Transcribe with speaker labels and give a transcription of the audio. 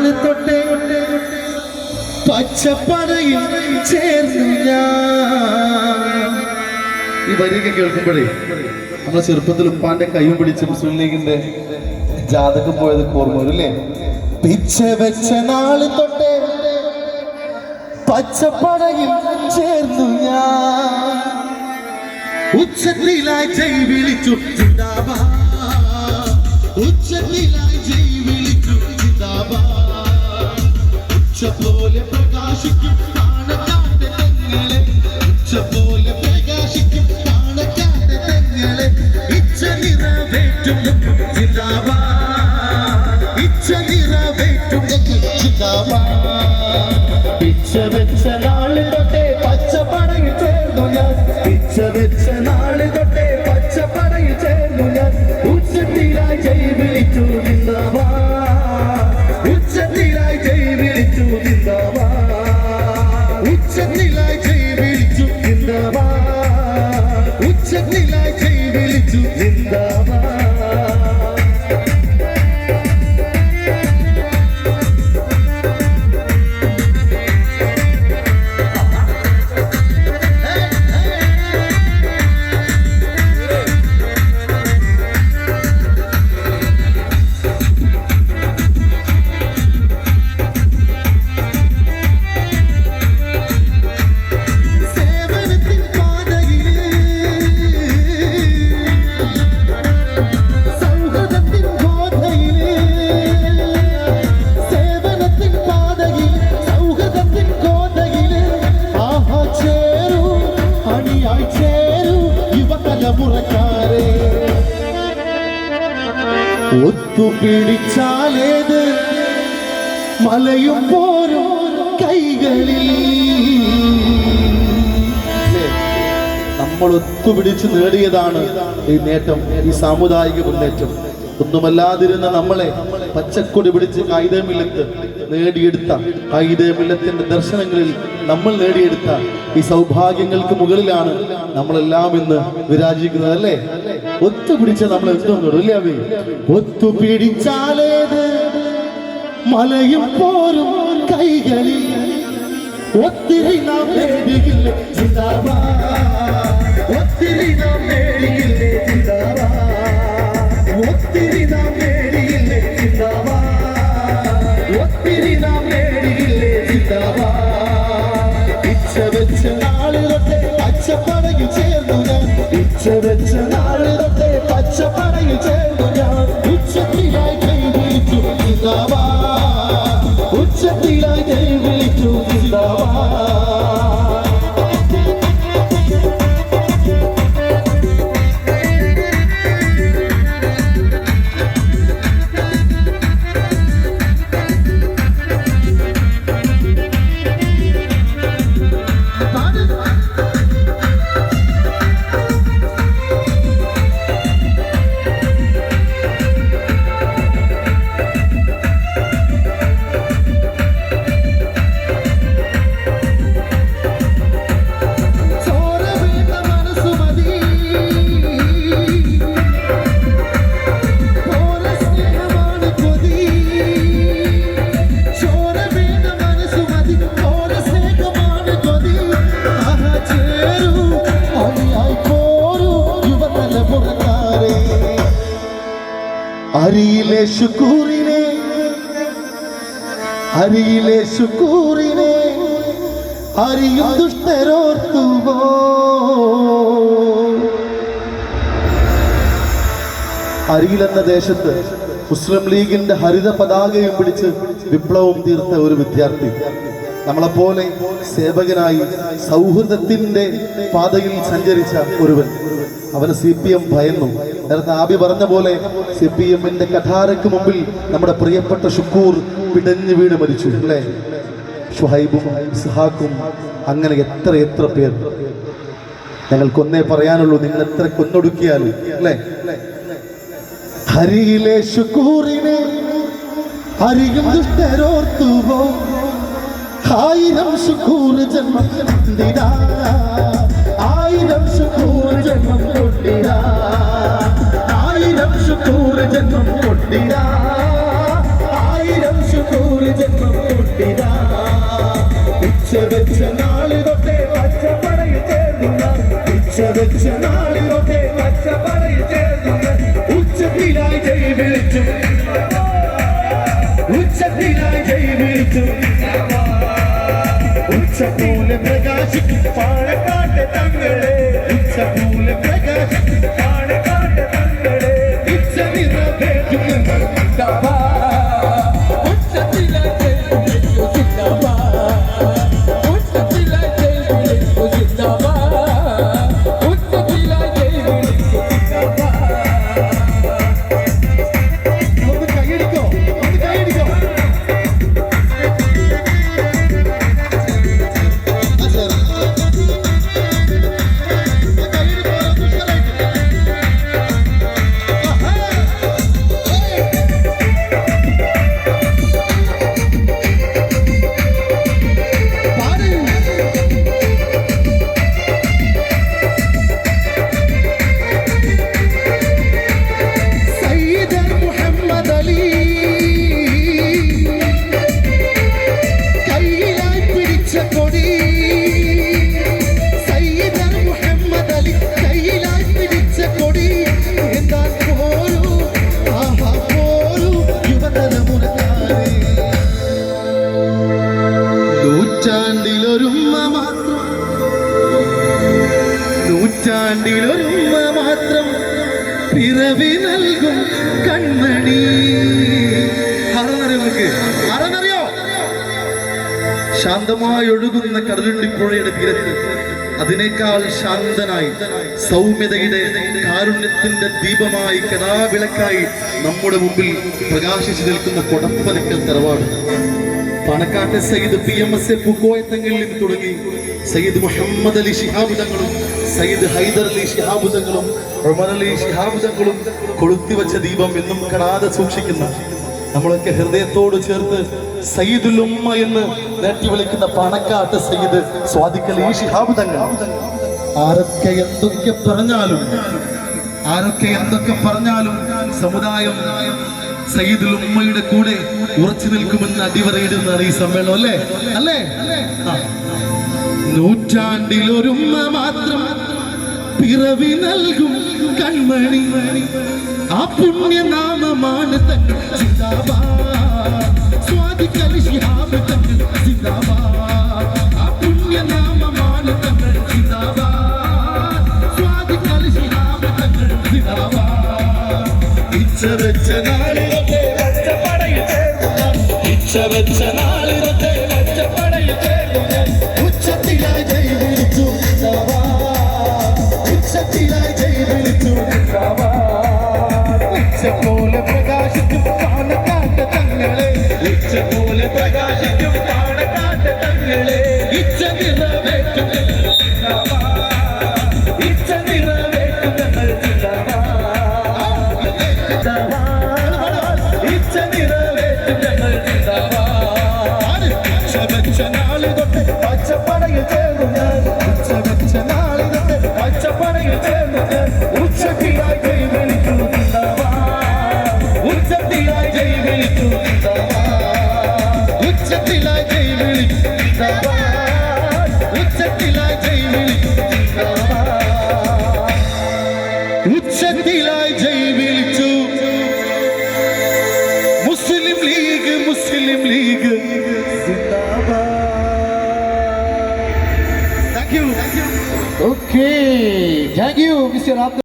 Speaker 1: നാള് തൊട്ടേ പച്ചപ്പടയിൽ ചേർന്നു ഞാൻ. ഈ വരിയൊക്കെ കേൾക്കുമ്പോഴേ നമ്മളെ ചെറുപ്പത്തിൽ ഉപ്പാന്റെ കൈയും പിടിച്ച് മുസ്ലിം ലീഗിന്റെ ജാഥക്ക് പോയത് ഓർമ്മ വരില്ലേ? പിച്ച വെച്ച നാള് തൊട്ടേ പച്ചപ്പടയിൽ ചേർന്നു ഞാൻ. ഉച്ചത്തിലായി ജയ് വിളിച്ചു ജിന്ദാബാദ്, ഉച്ചത്തിലായി ജയ് വിളിച്ചു ജിന്ദാബാദ്. ഉച്ചപോലെ പ്രകാശിക്കും കാണക്കാട്ടെ തങ്ങളെ, ഉച്ചപോലെ പ്രകാശിക്കും കാണക്കാട്ടെ തങ്ങളെ. ഇച്ഛ നിറവേറ്റും ജിന്ദാബാദ്, ഇച്ഛ നിറവേറ്റും ജിന്ദാബാദ്. പിച്ച വെച്ച നാള് തൊട്ടേ പച്ചപ്പടയിൽ ചേർന്നു ഞാൻ, പിച്ച വെച്ച നാള് തൊട്ടേ പച്ചപ്പടയിൽ ചേർന്നു ഞാൻ. ഉച്ചത്തിലായി ജയ് വിളിച്ചു ജിന്ദാബാദ്, ഉച്ചത്തിലായി ജയ് വിളിച്ചു ജിന്ദാബാദ്, ഉച്ചത്തിലായി ജയ് വിളിച്ചു ജിന്ദാബാദ്, ഉച്ചത്തിലായി ജയ് വിളിച്ചു ജിന്ദാബാദ്. ഒത്തുപിടിച്ചാലേത് മലയും പോരും കൈകളിൽ. നമ്മൾ ഒത്തുപിടിച്ച് നേടിയതാണ് ഈ നേട്ടം, ഈ സാമുദായിക മുന്നേറ്റം. ഒന്നുമല്ലാതിരുന്ന നമ്മളെ പച്ചക്കൊടി പിടിച്ച് കായികമില്ലത്ത് നേടിയെടുത്ത, കായികമില്ലത്തിന്റെ ദർശനങ്ങളിൽ നമ്മൾ നേടിയെടുത്ത ഈ സൗഭാഗ്യങ്ങൾക്ക് മുകളിലാണ് നമ്മളെല്ലാം ഇന്ന് വിരാജിക്കുന്നത് അല്ലേ? ഒത്തുപിടിച്ച നമ്മൾ എന്തോന്നില്ലേ? അവ ഒത്തുപിടിച്ചാലേത് മലയും പോരും കൈകളിൽ. ഒത്തിരി നാം നേടിയില്ലേ ജിന്ദാബാദ്, ഒത്തിരി നാം നേടിയില്ലേ ജിന്ദാബാദ്, ഒത്തിരി നാം നേടിയില്ലേ ജിന്ദാബാദ്, ഒത്തിരി നാം നേടിയില്ലേ ജിന്ദാബാദ്. ഇച്ഛ വെച്ച നാള് തൊട്ടേ പച്ചപ്പടയിൽ ചേർന്നു ഞാൻ, ഇച്ഛ വെച്ച നാള് തൊട്ടേ പച്ചപ്പടയിൽ ചേർന്നു ഞാൻ. ഉച്ചത്തിലായി ജയ് വിളിച്ചു ജിന്ദാബാദ്, ഉച്ചത്തിലായി ജയ് വിളിച്ചു ജിന്ദാബാദ്. അരിയിലെ ശുക്കൂറിനെ, അരിയിലെ ശുക്കൂറിനെ അറിയും ദുഷ്ടരോർത്തുവോ. അരിയിലെന്ന ദേശത്ത് മുസ്ലിം ലീഗിന്റെ ഹരിത പതാകയും പിടിച്ച് വിപ്ലവം തീർത്ത ഒരു വിദ്യാർത്ഥി, നമ്മളെപ്പോലെ സേവകനായി സൗഹൃദത്തിന്റെ പാതയിൽ സഞ്ചരിച്ച ഒരുവൻ. അവന് CPM ഭയന്നു. നേരത്തെ ആബി പറഞ്ഞ പോലെ CPMന്റെ കഠാരയ്ക്ക് മുമ്പിൽ നമ്മുടെ പ്രിയപ്പെട്ട ഷുക്കൂർ പിടഞ്ഞു വീട് മരിച്ചു അല്ലേ? ഷുഹൈബും ഇസ്ഹാഖും, അങ്ങനെ എത്ര എത്ര പേർ. ഞങ്ങൾക്കൊന്നേ പറയാനുള്ളൂ, നിങ്ങൾ എത്ര കൊന്നൊടുക്കിയാലും അല്ലേ? ഹരിയിലെ ഷുക്കൂറിനെ അറിയും ദുഷ്ടരോർത്തുവോ. ആയിരം ശുക്കൂർ ജന്മം കൊണ്ടിടാ, ആയിരം ശുക്കൂർ ജന്മം കൊണ്ടിടാ, ആയിരം ശുക്കൂർ ജന്മം കൊണ്ടിടാ, ആയിരം ശുക്കൂർ
Speaker 2: നാളിലൊക്കെ പച്ചപ്പടയിൽ ചേർന്നു ഉച്ചത്തിലായി ജയ് വിളിച്ചു ഉച്ചത്തിലായി ജയ് വിളിച്ചു ഉച്ചപോലെ പ്രകാശിക്കും പാണക്കാട്ട് തങ്ങളെ ഉച്ചപോലെ പ്രകാശിക്കും പാണക്കാട്ട് തങ്ങളെ ഉച്ച നിറവേറ്റും നൂറ്റാണ്ടിലൊരുമ മാത്രം പിറവി നൽകും കൺമണി. ആരെന്നറിയോ? ശാന്തമായി ഒഴുകുന്ന കടലുണ്ടിപ്പുഴയുടെ തീരത്ത് അതിനേക്കാൾ ശാന്തനായി സൗമ്യതയുടെ കാരുണ്യത്തിന്റെ ദീപമായി കടാവിളക്കായി നമ്മുടെ മുമ്പിൽ പ്രകാശിച്ചു നിൽക്കുന്ന കൊടപ്പനക്കൽ തറവാട്. പാണക്കാട്ടെ സയ്യിദ് PMS പൂക്കോയത്തങ്ങളിൽ നിന്ന് തുടങ്ങി സയ്യിദ് മുഹമ്മദ് അലി ശിഹാബ് തങ്ങളും സയ്യിദ് ഹൈദർ അലി ശിഹാബ് തങ്ങളും ഉമർ അലി ശിഹാബ് തങ്ങളും കൊളുത്തിവെച്ച ദീപം എന്നും കടാതെ സൂക്ഷിക്കുന്ന നമ്മളൊക്കെ ഹൃദയത്തോട് ചേർത്ത് സയ്യിദുൽ ഉമ്മ എന്ന് നേട്ടി വിളിക്കുന്ന പാണക്കാട്ട് സയ്യിദ് സ്വാദിഖ് അലി ശിഹാബ് തങ്ങൾ. ആരൊക്കെ എന്തൊക്കെ പറഞ്ഞാലും സമുദായം സയ്യിദുൽ ഉമ്മയുടെ കൂടെ ഉറച്ചു നിൽക്കുമെന്ന് അടിവരയിടുന്നതാണ് ഈ സമ്മേളനം. അല്ലേ? നൂറ്റാണ്ടിലൊരുമ മാത്രം പിറവി നൽകും കൺമണി. ആ പുണ്യനാമമാണ് തങ്ങൾ സ്വാദിഖ് അലി ശിഹാബ് തങ്ങൾ ആ പുണ്യനാമമാണ് തങ്ങൾ സ്വാദിഖ് അലി ശിഹാബ് തങ്ങൾ ഇച്ചവെച്ച നാളിലൊക്കെ പച്ചപ്പടയിൽ ഇച്ചവെച്ച നാളിലൊക്കെ പച്ചപ്പടയിൽ ഉച്ചത്തിലായി ജയ് വിളിച്ചു ഉച്ചത്തിലായി ജയ് വിളിച്ചു ഉച്ചപോലെ പ്രകാശിക്കും പാണക്കാട്ട് തങ്ങളെ ഉച്ചപോലെ പ്രകാശിക്കും പാണക്കാട്ട് തങ്ങളെ ഇച്ച നിറവേറ്റും ഇച്ച നിറവേറ്റും ഇച്ച നിറവേറ്റും നാളി തൊട്ട് പച്ചപ്പടയിൽ ചേർന്നു ഉച്ച നാളി തൊട്ട് പച്ചപ്പടയിൽ ചേർന്നു ഉച്ചത്തിലായി ജയ് വിളിച്ചു ഉച്ചത്തിലായി ജയ് വിളിച്ചു ഉച്ചത്തിലായി ജയ് വിളിച്ചു ഉച്ചത്തിലായി ജയ് വിളിച്ചു ഉച്ചത്തിലായി ജയ് വിളിച്ചു. മുസ്ലിം ലീഗ് Thank you, Mr.